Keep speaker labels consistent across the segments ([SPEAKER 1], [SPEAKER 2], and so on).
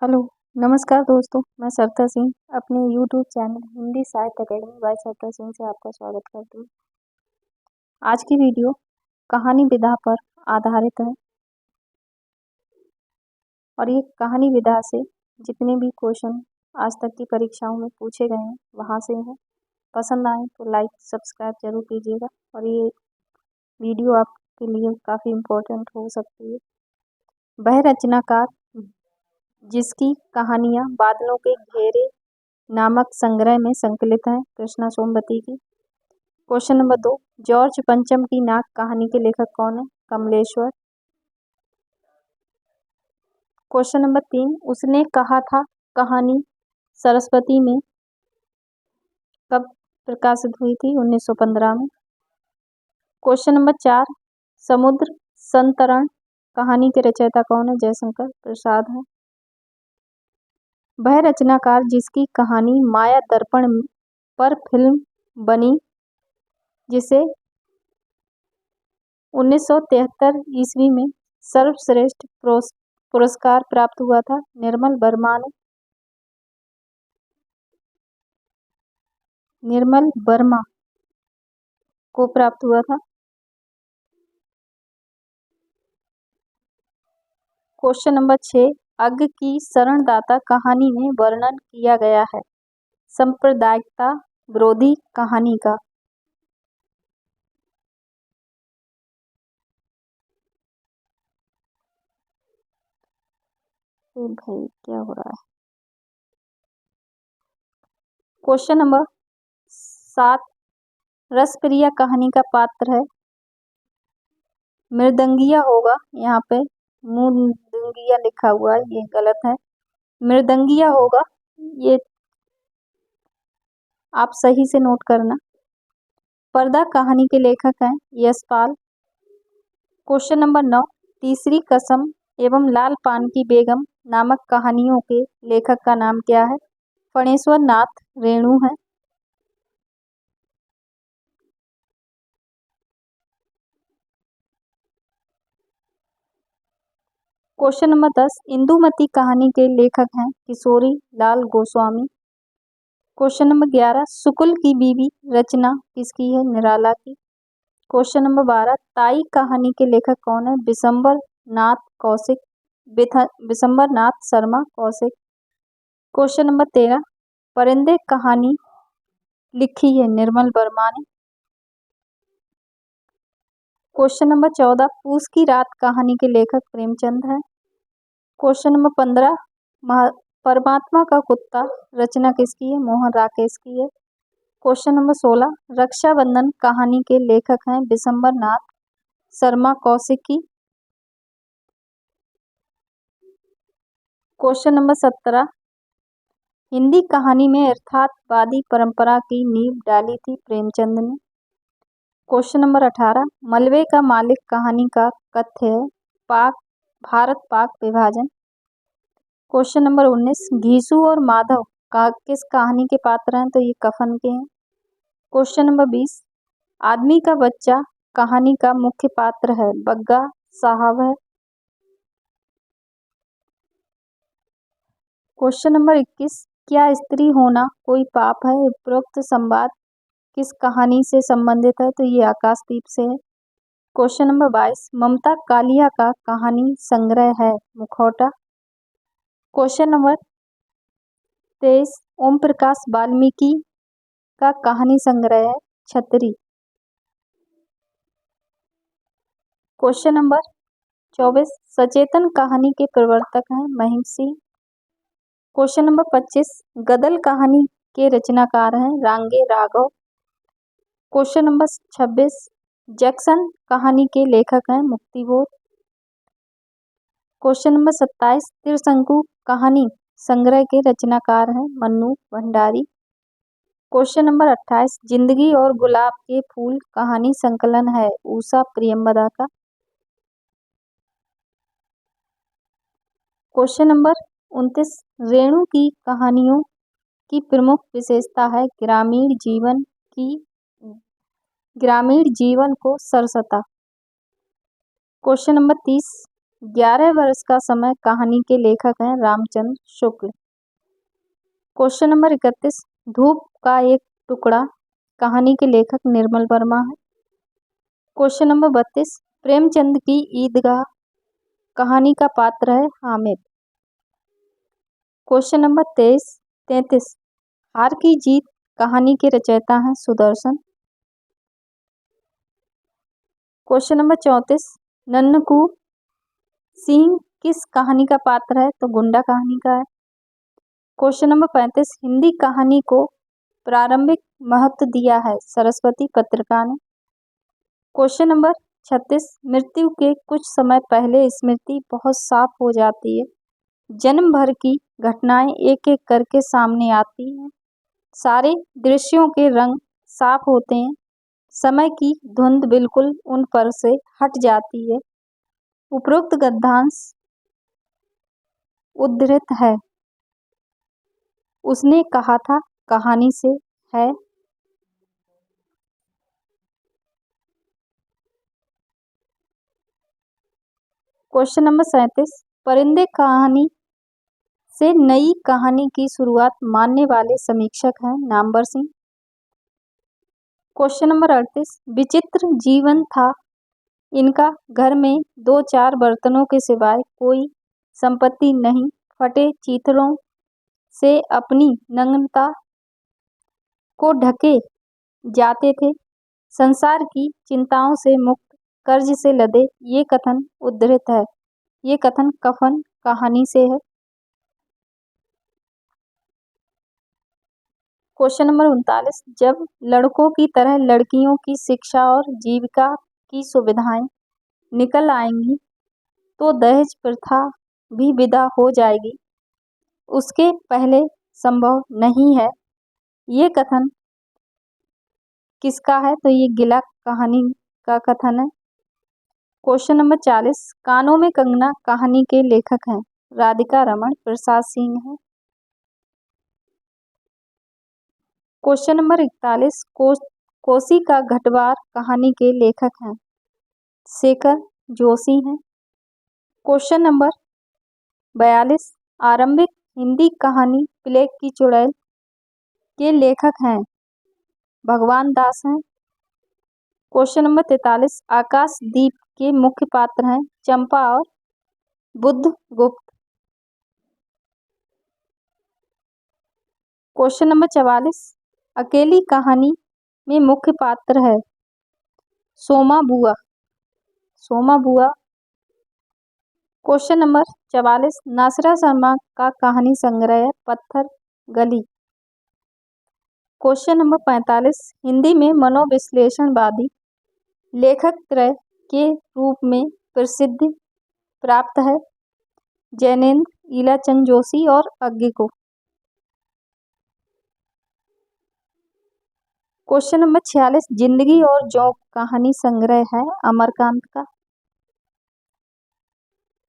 [SPEAKER 1] Hello, नमस्कार दोस्तों। मैं सरता सिंह अपने यूट्यूब चैनल हिंदी साहित्य अकेडमी बाय सरता सिंह से आपका स्वागत करती हूँ। आज की वीडियो कहानी विधा पर आधारित है और ये कहानी विधा से जितने भी क्वेश्चन आज तक की परीक्षाओं में पूछे गए हैं वहाँ से हैं। पसंद आए तो लाइक सब्सक्राइब जरूर कीजिएगा और ये वीडियो आपके लिए काफ़ी इम्पोर्टेंट हो सकती है। वह रचनाकार जिसकी कहानियाँ बादलों के घेरे नामक संग्रह में संकलित है, कृष्णा सोमवती की। क्वेश्चन नंबर 2, जॉर्ज पंचम की नाक कहानी के लेखक कौन है? कमलेश्वर। क्वेश्चन नंबर 3, उसने कहा था कहानी सरस्वती में कब प्रकाशित हुई थी? 1915 में। क्वेश्चन नंबर 4, समुद्र संतरण कहानी के रचयिता कौन है? जयशंकर प्रसाद है। वह रचनाकार जिसकी कहानी माया दर्पण पर फिल्म बनी, जिसे 1973 ईस्वी में सर्वश्रेष्ठ पुरस्कार प्राप्त हुआ था? निर्मल वर्मा को प्राप्त हुआ था। क्वेश्चन नंबर 6, अग्ग की शरणदाता कहानी में वर्णन किया गया है सांप्रदायिकता विरोधी कहानी का। भाई क्या हो रहा है? क्वेश्चन नंबर 7, रसप्रिया कहानी का पात्र है? मृदंगिया होगा, यहाँ पे मुदंगिया लिखा हुआ है, ये गलत है, मृदंगिया होगा, ये आप सही से नोट करना। पर्दा कहानी के लेखक हैं यशपाल। क्वेश्चन नंबर 9, तीसरी कसम एवं लाल पान की बेगम नामक कहानियों के लेखक का नाम क्या है? फणेश्वर नाथ रेणु है। क्वेश्चन नंबर 10, इंदुमती कहानी के लेखक हैं किशोरी लाल गोस्वामी। क्वेश्चन नंबर 11, शुक्ल की बीवी रचना किसकी है? निराला की। क्वेश्चन नंबर 12, ताई कहानी के लेखक कौन है? बिशंबर नाथ कौशिक, बिशंबर नाथ शर्मा कौशिक। क्वेश्चन नंबर 13, परिंदे कहानी लिखी है निर्मल वर्मा ने। क्वेश्चन नंबर 14, पूस की रात कहानी के लेखक प्रेमचंद है। क्वेश्चन नंबर 15, परमात्मा का कुत्ता रचना किसकी है? मोहन राकेश की है। क्वेश्चन नंबर 16, रक्षाबंधन कहानी के लेखक हैं बिशंबर नाथ शर्मा कौशिकी। क्वेश्चन नंबर 17, हिंदी कहानी में यथार्थवादी परंपरा की नींव डाली थी प्रेमचंद ने। क्वेश्चन नंबर 18, मलबे का मालिक कहानी का कथ्य है भारत पाक विभाजन। क्वेश्चन नंबर 19, घीसू और माधव किस कहानी के पात्र हैं? तो ये कफन के हैं। क्वेश्चन नंबर 20, आदमी का बच्चा कहानी का मुख्य पात्र है बग्गा साहब है। क्वेश्चन नंबर 21, क्या स्त्री होना कोई पाप है? उपरोक्त संवाद किस कहानी से संबंधित है? तो ये आकाशदीप से है। क्वेश्चन नंबर 22, ममता कालिया का कहानी संग्रह है मुखौटा। क्वेश्चन नंबर 23, ओम प्रकाश वाल्मीकि का कहानी संग्रह है छतरी। क्वेश्चन नंबर 24, सचेतन कहानी के प्रवर्तक हैं महिम सिंह। क्वेश्चन नंबर 25, गदल कहानी के रचनाकार हैं रांगे राघव। क्वेश्चन नंबर 26, जैक्सन कहानी के लेखक हैं मुक्तिबोध। क्वेश्चन नंबर 27, त्रिशंकु कहानी संग्रह के रचनाकार हैं मन्नू भंडारी। क्वेश्चन नंबर 28, जिंदगी और गुलाब के फूल कहानी संकलन है उषा प्रियंवदा का। क्वेश्चन नंबर 29, रेणु की कहानियों की प्रमुख विशेषता है ग्रामीण जीवन को सरसता। क्वेश्चन नंबर 30, 11 वर्ष का समय कहानी के लेखक हैं रामचंद्र शुक्ल। क्वेश्चन नंबर 31, धूप का एक टुकड़ा कहानी के लेखक निर्मल वर्मा है। क्वेश्चन नंबर 32, प्रेमचंद की ईदगाह कहानी का पात्र है हामिद। क्वेश्चन नंबर 33, हार की जीत कहानी के रचयिता हैं सुदर्शन। क्वेश्चन नंबर 34, नन्नकू सिंह किस कहानी का पात्र है, तो गुंडा कहानी का है। क्वेश्चन नंबर 35, हिंदी कहानी को प्रारंभिक महत्व दिया है सरस्वती पत्रिका ने। क्वेश्चन नंबर 36, मृत्यु के कुछ समय पहले स्मृति बहुत साफ हो जाती है, जन्म भर की घटनाएं एक एक करके सामने आती हैं, सारे दृश्यों के रंग साफ होते हैं, समय की धुंध बिल्कुल उन पर से हट जाती है। उपरोक्त गद्यांश उद्धृत है। उसने कहा था कहानी से है। क्वेश्चन नंबर 37, परिंदे कहानी से नई कहानी की शुरुआत मानने वाले समीक्षक हैं नामवर सिंह। क्वेश्चन नंबर 38, विचित्र जीवन था इनका, घर में 2-4 बर्तनों के सिवाय कोई संपत्ति नहीं, फटे चीथड़ों से अपनी नग्नता को ढके जाते थे, संसार की चिंताओं से मुक्त, कर्ज से लदे, ये कथन उद्धृत है। ये कथन कफन कहानी से है। क्वेश्चन नंबर 39, जब लड़कों की तरह लड़कियों की शिक्षा और जीविका की सुविधाएं निकल आएंगी तो दहेज प्रथा भी विदा हो जाएगी, उसके पहले संभव नहीं है, ये कथन किसका है, तो ये गिला कहानी का कथन है। क्वेश्चन नंबर 40, कानों में कंगना कहानी के लेखक हैं राधिका रमन प्रसाद सिंह है। क्वेश्चन नंबर 41, कोसी का घटवार कहानी के लेखक हैं शेखर जोशी हैं। क्वेश्चन नंबर 42, आरंभिक हिंदी कहानी प्लेग की चुड़ैल के लेखक हैं भगवान दास हैं। क्वेश्चन नंबर 43, आकाशदीप के मुख्य पात्र हैं चंपा और बुद्धगुप्त। क्वेश्चन नंबर 44, अकेली कहानी में मुख्य पात्र है सोमा बुआ। क्वेश्चन नंबर 44, नासिरा शर्मा का कहानी संग्रह है पत्थर गली। क्वेश्चन नंबर 45, हिंदी में मनोविश्लेषणवादी लेखक त्रय के रूप में प्रसिद्धि प्राप्त है जैनेन्द्र, ईलाचंद जोशी और अज्ञे को। क्वेश्चन नंबर 46, जिंदगी और जोंक कहानी संग्रह है अमरकांत का।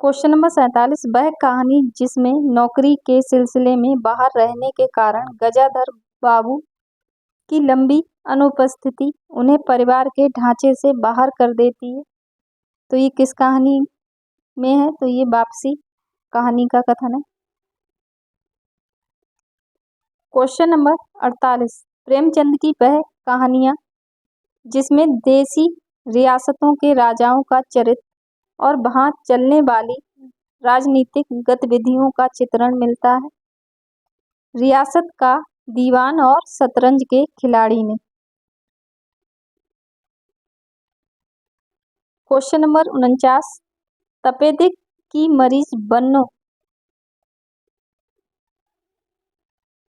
[SPEAKER 1] क्वेश्चन नंबर 47, वह कहानी जिसमें नौकरी के सिलसिले में बाहर रहने के कारण गजाधर बाबू की लंबी अनुपस्थिति उन्हें परिवार के ढांचे से बाहर कर देती है, तो ये किस कहानी में है, तो ये वापसी कहानी का कथन है। क्वेश्चन नंबर 48, प्रेमचंद की वह कहानियां जिसमें देसी रियासतों के राजाओं का चरित्र और वहां चलने वाली राजनीतिक गतिविधियों का चित्रण मिलता है रियासत का दीवान और शतरंज के खिलाड़ी में। क्वेश्चन नंबर 49, तपेदिक की मरीज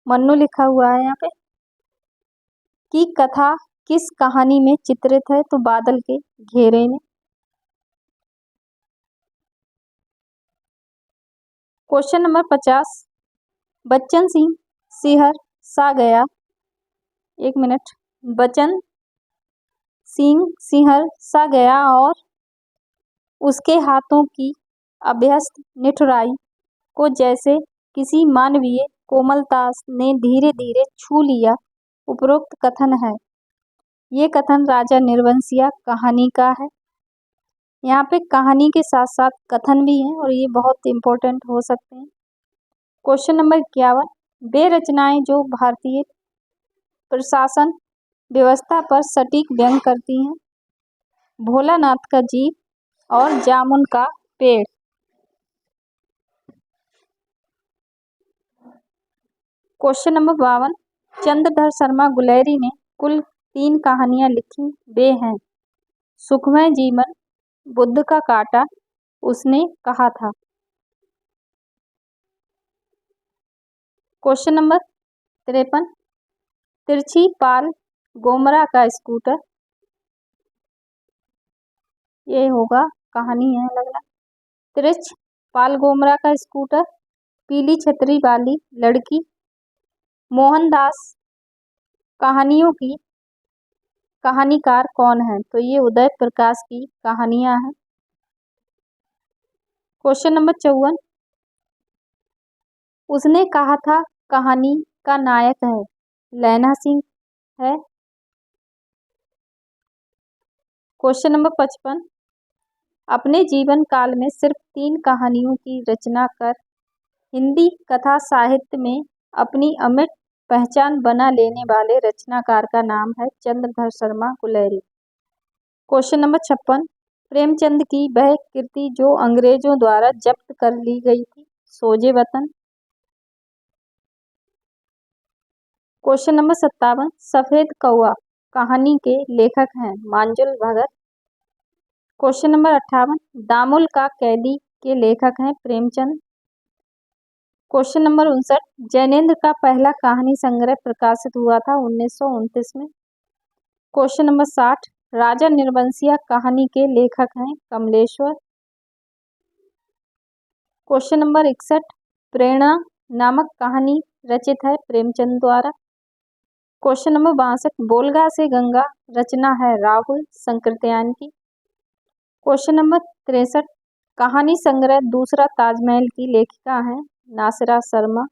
[SPEAKER 1] मन्नू लिखा हुआ है यहाँ पे की कथा किस कहानी में चित्रित है, तो बादल के घेरे में। क्वेश्चन नंबर 50, बच्चन सिंह सिहर सा गया, एक मिनट, बच्चन सिंह सिहर सा गया और उसके हाथों की अभ्यस्त निठुराई को जैसे किसी मानवीय कोमलता ने धीरे धीरे छू लिया, उपरोक्त कथन है। ये कथन राजा निर्वंशिया कहानी का है। यहाँ पे कहानी के साथ साथ कथन भी हैं और ये बहुत इम्पोर्टेंट हो सकते हैं। क्वेश्चन नंबर 51, वे रचनाएं जो भारतीय प्रशासन व्यवस्था पर सटीक व्यंग करती हैं। भोलानाथ का जीव और जामुन का पेड़। क्वेश्चन नंबर 52, चंद्रधर शर्मा गुलेरी ने कुल 3 कहानियां लिखी, वे हैं सुखमय जीवन, बुद्ध का कांटा, उसने कहा था। क्वेश्चन नंबर 53, तिरछी पाल गोमरा का स्कूटर, ये होगा कहानी है लग रहा। तिरछ पाल गोमरा का स्कूटर, पीली छतरी वाली लड़की, मोहनदास कहानियों की कहानीकार कौन है? तो ये उदय प्रकाश की कहानियां हैं। क्वेश्चन नंबर 54, उसने कहा था कहानी का नायक है लैला सिंह है। क्वेश्चन नंबर 55, अपने जीवन काल में सिर्फ 3 कहानियों की रचना कर हिंदी कथा साहित्य में अपनी अमिट पहचान बना लेने वाले रचनाकार का नाम है चंद्रधर शर्मा गुलेरी। क्वेश्चन नंबर 56, प्रेमचंद की वह कृति जो अंग्रेजों द्वारा जब्त कर ली गई थी, सोजे वतन। क्वेश्चन नंबर 57, सफेद कौआ कहानी के लेखक हैं मांजुल भगत। क्वेश्चन नंबर 58, दामुल का कैदी के लेखक हैं प्रेमचंद। क्वेश्चन नंबर 59, जैनेन्द्र का पहला कहानी संग्रह प्रकाशित हुआ था 1929 में। क्वेश्चन नंबर 60, राजा निर्वंशिया कहानी के लेखक हैं कमलेश्वर। क्वेश्चन नंबर 61, प्रेरणा नामक कहानी रचित है प्रेमचंद द्वारा। क्वेश्चन नंबर 62, बोलगा से गंगा रचना है राहुल संकृत्यायन की। क्वेश्चन नंबर 63, कहानी संग्रह दूसरा ताजमहल की लेखिका हैं नासिरा शर्मा।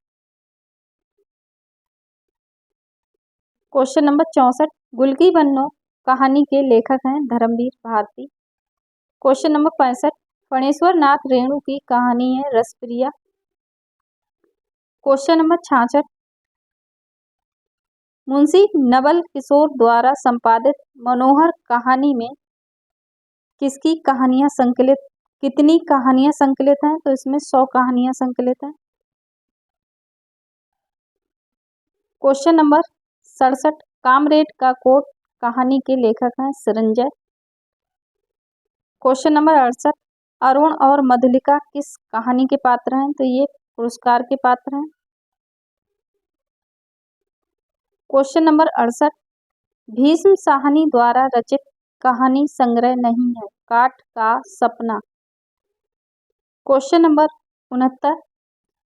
[SPEAKER 1] क्वेश्चन नंबर 64, गुलकी बन्नो कहानी के लेखक हैं धर्मवीर भारती। क्वेश्चन नंबर 65, फणेश्वर नाथ रेणु की कहानी है रसप्रिया। क्वेश्चन नंबर 66, मुंशी नवल किशोर द्वारा संपादित मनोहर कहानी में कितनी कहानियां संकलित हैं? तो इसमें 100 कहानियां संकलित हैं। क्वेश्चन नंबर 67, कामरेड का कोट कहानी के लेखक हैं संजय। क्वेश्चन नंबर 68, अरुण और मधुलिका किस कहानी के पात्र हैं? तो ये पुरस्कार के पात्र हैं। क्वेश्चन नंबर 68, भीष्म साहनी द्वारा रचित कहानी संग्रह नहीं है काठ का सपना। क्वेश्चन नंबर 69,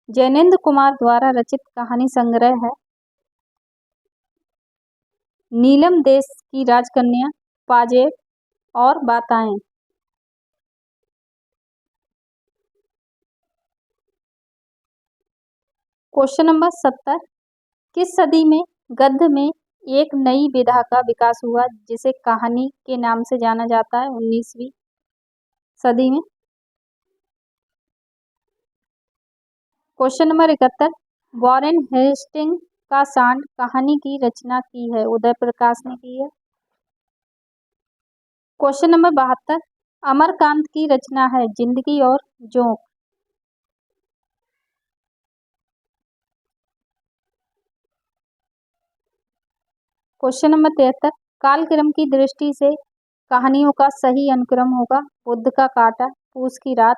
[SPEAKER 1] जैनेन्द्र कुमार द्वारा रचित कहानी संग्रह है नीलम देश की राजकन्या, पाजेब और बाताएं। क्वेश्चन नंबर 70, किस सदी में गद्य में एक नई विधा का विकास हुआ जिसे कहानी के नाम से जाना जाता है? 19वीं सदी में। क्वेश्चन नंबर 71, वॉरेन हेस्टिंग का सांड कहानी की रचना की है उदय प्रकाश ने की है। क्वेश्चन नंबर 72, अमरकांत की रचना है जिंदगी और जोंक। क्वेश्चन नंबर 73, कालक्रम की दृष्टि से कहानियों का सही अनुक्रम होगा बुद्ध का कांटा, पूस की रात,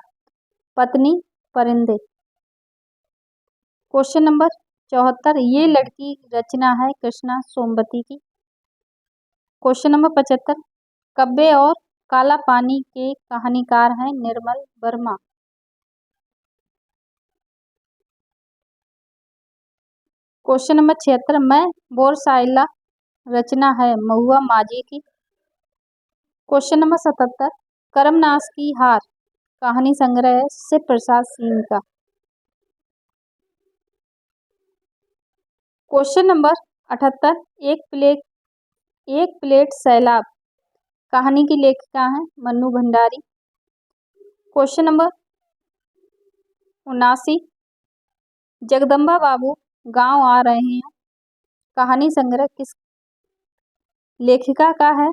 [SPEAKER 1] पत्नी, परिंदे। क्वेश्चन नंबर 74, ये लड़की रचना है कृष्णा सोमवती की। क्वेश्चन नंबर 75, कब्बे और काला पानी के कहानीकार हैं निर्मल वर्मा। क्वेश्चन नंबर 76, मैं बोरसाइला रचना है महुआ माझी की। क्वेश्चन नंबर 77, करमनाश की हार कहानी संग्रह है शिव प्रसाद सिंह का। क्वेश्चन नंबर 78, एक प्लेट सैलाब कहानी की लेखिका हैं मन्नू भंडारी। क्वेश्चन नंबर 79, जगदम्बा बाबू गांव आ रहे हैं कहानी संग्रह किस लेखिका का है?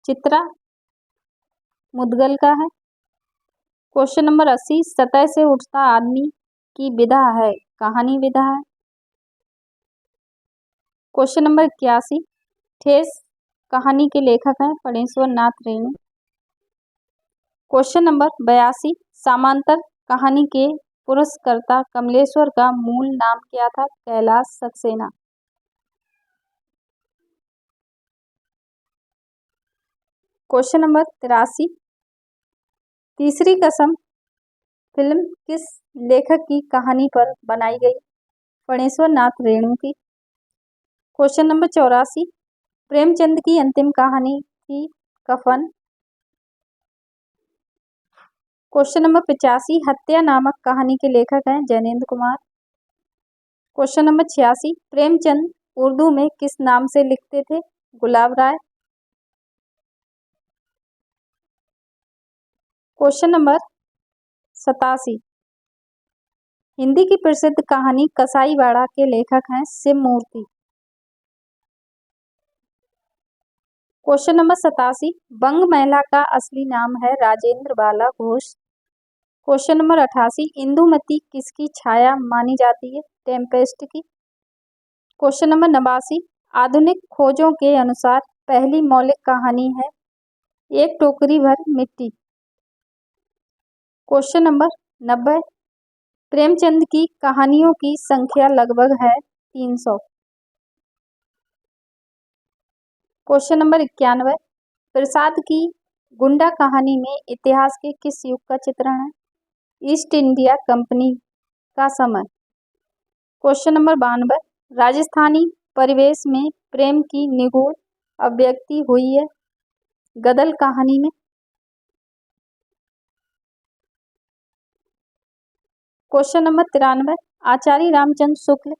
[SPEAKER 1] चित्रा मुदगल का है। क्वेश्चन नंबर 80, सतह से उठता आदमी की विधा है कहानी विधा है। क्वेश्चन नंबर 81, ठेस कहानी के लेखक हैं फणेश्वर नाथ रेणु। क्वेश्चन नंबर 82, समांतर कहानी के पुरस्कर्ता कमलेश्वर का मूल नाम क्या था? कैलाश सक्सेना। क्वेश्चन नंबर 83, तीसरी कसम फिल्म किस लेखक की कहानी पर बनाई गई? फणेश्वर नाथ रेणु की। क्वेश्चन नंबर 84, प्रेमचंद की अंतिम कहानी थी कफन। क्वेश्चन नंबर 85, हत्या नामक कहानी के लेखक हैं जैनेन्द्र कुमार। क्वेश्चन नंबर 86, प्रेमचंद उर्दू में किस नाम से लिखते थे? गुलाब राय। क्वेश्चन नंबर 87, हिंदी की प्रसिद्ध कहानी कसाईवाड़ा के लेखक हैं शिव मूर्ति। क्वेश्चन नंबर 87, बंग महिला का असली नाम है राजेंद्र बाला घोष। क्वेश्चन नंबर 88, इंदुमती किसकी छाया मानी जाती है? टेम्पेस्ट की। क्वेश्चन नंबर 89, आधुनिक खोजों के अनुसार पहली मौलिक कहानी है एक टोकरी भर मिट्टी। क्वेश्चन नंबर 90, प्रेमचंद की कहानियों की संख्या लगभग है 300। क्वेश्चन नंबर 91, प्रसाद की गुंडा कहानी में इतिहास के किस युग का चित्रण है? ईस्ट इंडिया कंपनी का समय। क्वेश्चन नंबर 92, राजस्थानी परिवेश में प्रेम की निगूढ़ अभिव्यक्ति हुई है गदल कहानी में। क्वेश्चन नंबर 93, आचार्य रामचंद्र शुक्ल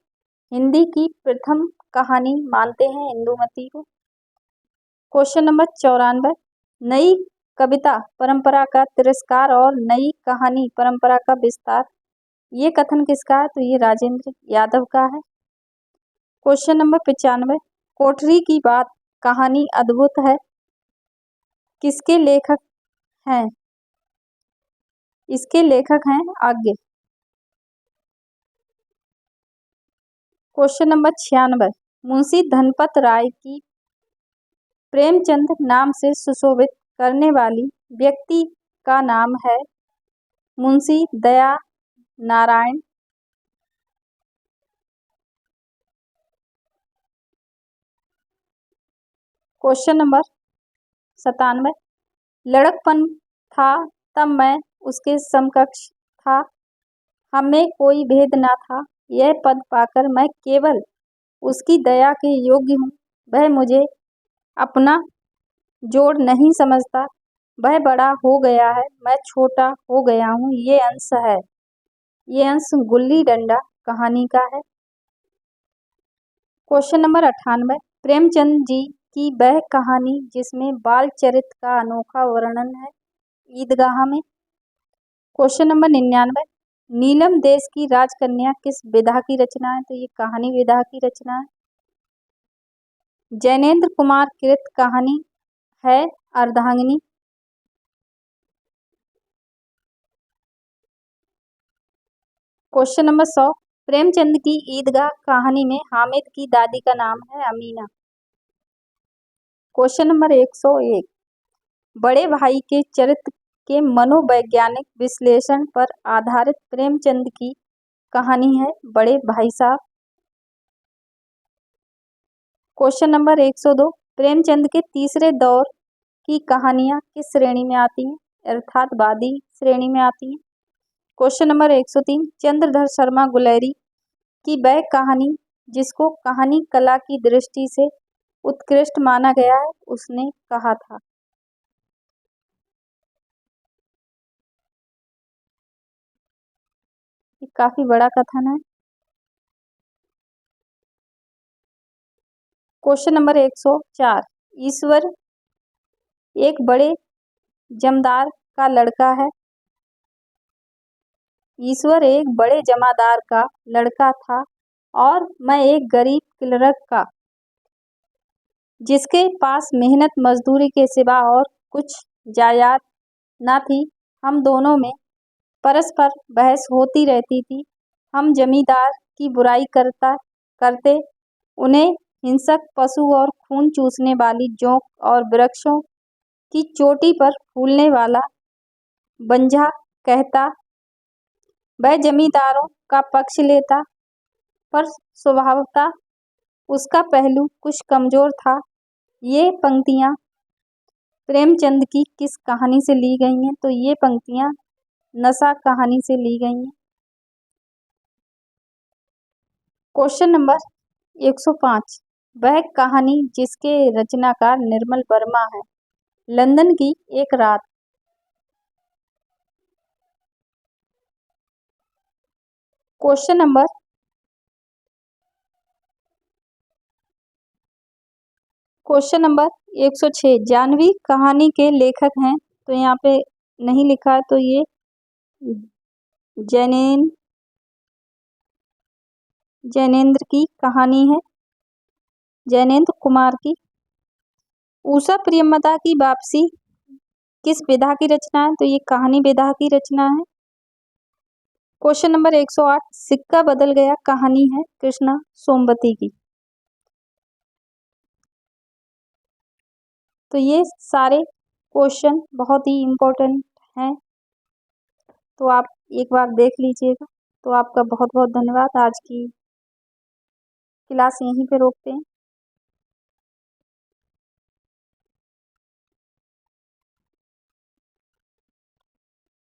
[SPEAKER 1] हिंदी की प्रथम कहानी मानते हैं इंदुमती को। क्वेश्चन नंबर 94, नई कविता परंपरा का तिरस्कार और नई कहानी परंपरा का विस्तार, ये कथन किसका है? तो ये राजेंद्र यादव का है। क्वेश्चन नंबर 95, कोठरी की बात कहानी अद्भुत है किसके लेखक हैं? इसके लेखक हैं आज्ञे। क्वेश्चन नंबर 96, मुंशी धनपत राय की प्रेमचंद नाम से सुशोभित करने वाली व्यक्ति का नाम है? मुंशी दया नारायण। क्वेश्चन नंबर 97, लड़कपन था तब मैं उसके समकक्ष था, हमें कोई भेद ना था, यह पद पाकर मैं केवल उसकी दया के योग्य हूँ, वह मुझे अपना जोड़ नहीं समझता, वह बड़ा हो गया है मैं छोटा हो गया हूँ, ये अंश है। ये अंश गुल्ली डंडा कहानी का है। क्वेश्चन नंबर 98, प्रेमचंद जी की वह कहानी जिसमें बाल चरित्र का अनोखा वर्णन है ईदगाह में। क्वेश्चन नंबर 99, नीलम देश की राजकन्या किस विधा की रचना है? तो ये कहानी विधा की रचना है। जैनेन्द्र कुमार कृत कहानी है अर्धांगिनी। क्वेश्चन नंबर 100, प्रेमचंद की ईदगाह कहानी में हामिद की दादी का नाम है अमीना। क्वेश्चन नंबर 101, बड़े भाई के चरित्र के मनोवैज्ञानिक विश्लेषण पर आधारित प्रेमचंद की कहानी है बड़े भाई साहब। क्वेश्चन नंबर 102, प्रेमचंद के तीसरे दौर की कहानियां किस श्रेणी में आती हैं? अर्थात वादी श्रेणी में आती हैं। क्वेश्चन नंबर 103, चंद्रधर शर्मा गुलेरी की वह कहानी जिसको कहानी कला की दृष्टि से उत्कृष्ट माना गया है उसने कहा था? ये काफी बड़ा कथन है। क्वेश्चन नंबर 104, ईश्वर एक बड़े जमींदार का लड़का है। ईश्वर एक बड़े जमादार का लड़का था और मैं एक गरीब क्लर्क का, जिसके पास मेहनत मजदूरी के सिवा और कुछ जायदाद न थी। हम दोनों में परस्पर बहस होती रहती थी। हम जमींदार की बुराई करते, उन्हें हिंसक पशु और खून चूसने वाली जोंक और वृक्षों की चोटी पर फूलने वाला बंझा कहता। वह जमींदारों का पक्ष लेता, पर स्वभावतः उसका पहलू कुछ कमजोर था। ये पंक्तियाँ प्रेमचंद की किस कहानी से ली गई हैं? तो ये पंक्तियाँ नशा कहानी से ली गई हैं। क्वेश्चन नंबर 105, वह कहानी जिसके रचनाकार निर्मल वर्मा है। लंदन की एक रात। क्वेश्चन नंबर 106, जानवी कहानी के लेखक हैं। तो यहाँ पे नहीं लिखा है, तो ये जैनेन्द्र की कहानी है, जैनेन्द्र कुमार की। उषा प्रियमदा की वापसी किस विधा की रचना है? तो ये कहानी विधा की रचना है। क्वेश्चन नंबर 108, सिक्का बदल गया कहानी है कृष्णा सोमवती की। तो ये सारे क्वेश्चन बहुत ही इम्पोर्टेंट हैं, तो आप एक बार देख लीजिएगा। तो आपका बहुत बहुत धन्यवाद। आज की क्लास यहीं पे रोकते हैं।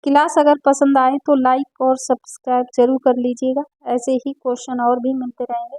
[SPEAKER 1] क्लास अगर पसंद आए तो लाइक और सब्सक्राइब जरूर कर लीजिएगा। ऐसे ही क्वेश्चन और भी मिलते रहेंगे।